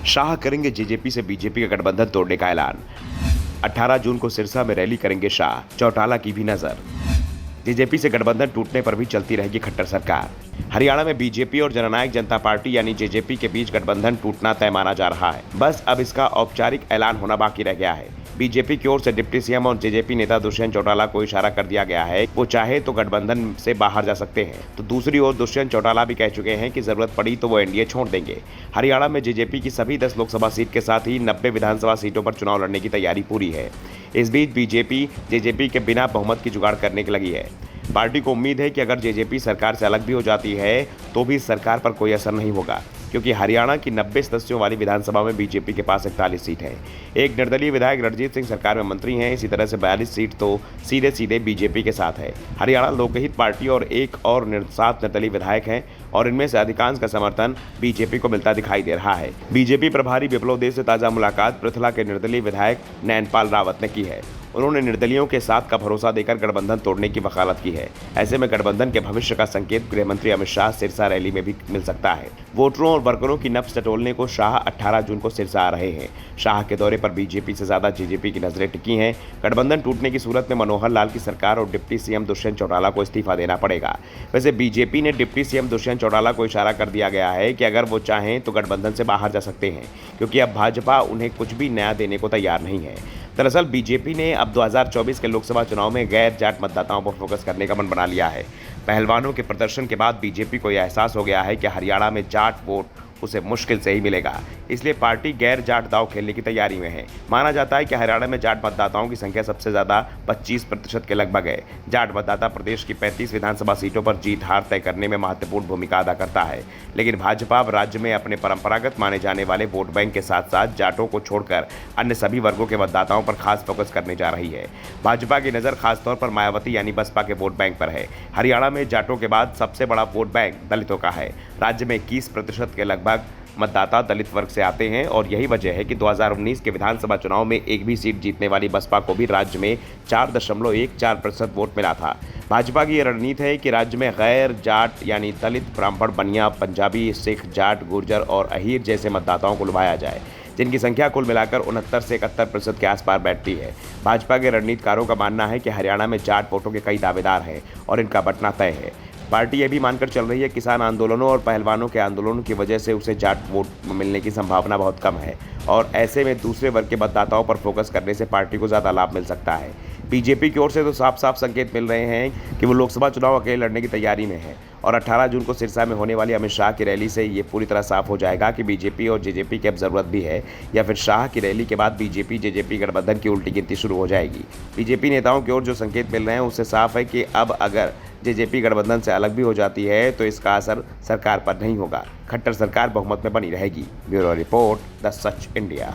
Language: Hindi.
शाह करेंगे जेजेपी से बीजेपी का गठबंधन तोड़ने का ऐलान। 18 जून को सिरसा में रैली करेंगे शाह, चौटाला की भी नजर। जेजेपी से गठबंधन टूटने पर भी चलती रहेगी खट्टर सरकार। हरियाणा में बीजेपी और जननायक जनता पार्टी यानी जेजेपी के बीच गठबंधन टूटना तय माना जा रहा है। बस अब इसका औपचारिक ऐलान होना बाकी रह गया है। बीजेपी की ओर से डिप्टी सीएम और जेजेपी नेता दुष्यंत चौटाला को इशारा कर दिया गया है, वो चाहे तो गठबंधन से बाहर जा सकते हैं। तो दूसरी ओर दुष्यंत चौटाला भी कह चुके हैं कि जरूरत पड़ी तो वो एनडीए छोड़ देंगे। हरियाणा में जेजेपी की सभी 10 लोकसभा सीट के साथ ही 90 विधानसभा सीटों पर चुनाव लड़ने की तैयारी पूरी है। इस बीच बीजेपी जेजेपी के बिना बहुमत की जुगाड़ करने की लगी है। पार्टी को उम्मीद है कि अगर जेजेपी सरकार से अलग भी हो जाती है तो भी सरकार पर कोई असर नहीं होगा, क्योंकि हरियाणा की 90 सदस्यों वाली विधानसभा में बीजेपी के पास 41 सीट है। एक निर्दलीय विधायक रणजीत सिंह सरकार में मंत्री हैं। इसी तरह से 42 सीट तो सीधे सीधे बीजेपी के साथ है। हरियाणा लोकहित पार्टी और 7 निर्दलीय विधायक हैं और इनमें से अधिकांश का समर्थन बीजेपी को मिलता दिखाई दे रहा है। बीजेपी प्रभारी विप्लव देव से ताजा मुलाकात पृथला के निर्दलीय विधायक नैनपाल रावत ने की है। उन्होंने निर्दलियों के साथ का भरोसा देकर गठबंधन तोड़ने की वकालत की है। ऐसे में गठबंधन के भविष्य का संकेत गृह मंत्री अमित शाह सिरसा रैली में भी मिल सकता है। वोटरों और वर्करों की नब्ज टटोलने को शाह 18 जून को सिरसा आ रहे हैं। शाह के दौरे पर बीजेपी से ज्यादा जेजेपी की नजरें टिकी हैं। गठबंधन टूटने की सूरत में मनोहर लाल की सरकार और डिप्टी सीएम दुष्यंत चौटाला को इस्तीफा देना पड़ेगा। वैसे बीजेपी ने डिप्टी सीएम दुष्यंत चौटाला को इशारा कर दिया गया है कि अगर वो चाहें तो गठबंधन से बाहर जा सकते हैं, क्योंकि अब भाजपा उन्हें कुछ भी नया देने को तैयार नहीं है। दरअसल बीजेपी ने अब 2024 के लोकसभा चुनाव में गैर जाट मतदाताओं पर फोकस करने का मन बना लिया है। पहलवानों के प्रदर्शन के बाद बीजेपी को यह एहसास हो गया है कि हरियाणा में जाट वोट उसे मुश्किल से ही मिलेगा, इसलिए पार्टी गैर जाट दांव खेलने की तैयारी में है। माना जाता है कि हरियाणा में जाट मतदाताओं की संख्या सबसे ज्यादा 25% के लगभग है। जाट मतदाता प्रदेश की 35 विधानसभा सीटों पर जीत हार तय करने में महत्वपूर्ण भूमिका अदा करता है। लेकिन भाजपा अब राज्य में अपने परंपरागत माने जाने वाले वोट बैंक के साथ साथ जाटों को छोड़कर अन्य सभी वर्गों के मतदाताओं पर खास फोकस करने जा रही है। भाजपा की नजर खासतौर पर मायावती यानी बसपा के वोट बैंक पर है। हरियाणा में जाटों के बाद सबसे बड़ा वोट बैंक दलितों का है। राज्य में 21% के लगभग मतदाता दलित वर्ग से आते हैं और यही वजह है कि 2019 के विधानसभा चुनाव में एक भी सीट जीतने वाली बसपा को भी राज्य में 4.14% वोट मिला था। भाजपा की यह रणनीति है कि राज्य में गैर जाट यानी दलित, ब्राह्मण, बनिया, पंजाबी, सिख, जाट, गुर्जर और अहीर जैसे मतदाताओं को लुभाया जाए, जिनकी संख्या कुल मिलाकर 69 से 71% के आसपास बैठती है। भाजपा के रणनीतिकारों का मानना है कि हरियाणा में जाट वोटों के कई दावेदार हैं और इनका बंटना तय है। पार्टी यह भी मानकर चल रही है कि किसान आंदोलनों और पहलवानों के आंदोलनों की वजह से उसे जाट वोट मिलने की संभावना बहुत कम है और ऐसे में दूसरे वर्ग के मतदाताओं पर फोकस करने से पार्टी को ज़्यादा लाभ मिल सकता है। बीजेपी की ओर से तो साफ साफ संकेत मिल रहे हैं कि वो लोकसभा चुनाव अकेले लड़ने की तैयारी में है और 18 जून को सिरसा में होने वाली अमित शाह की रैली से ये पूरी तरह साफ हो जाएगा कि बीजेपी और जेजेपी की अब जरूरत भी है, या फिर शाह की रैली के बाद बीजेपी जेजेपी गठबंधन की उल्टी गिनती शुरू हो जाएगी। बीजेपी नेताओं की ओर जो संकेत मिल रहे हैं उससे साफ है कि अब अगर जेजेपी गठबंधन से अलग भी हो जाती है तो इसका असर सरकार पर नहीं होगा। खट्टर सरकार बहुमत में बनी रहेगी। Bureau report, the such India.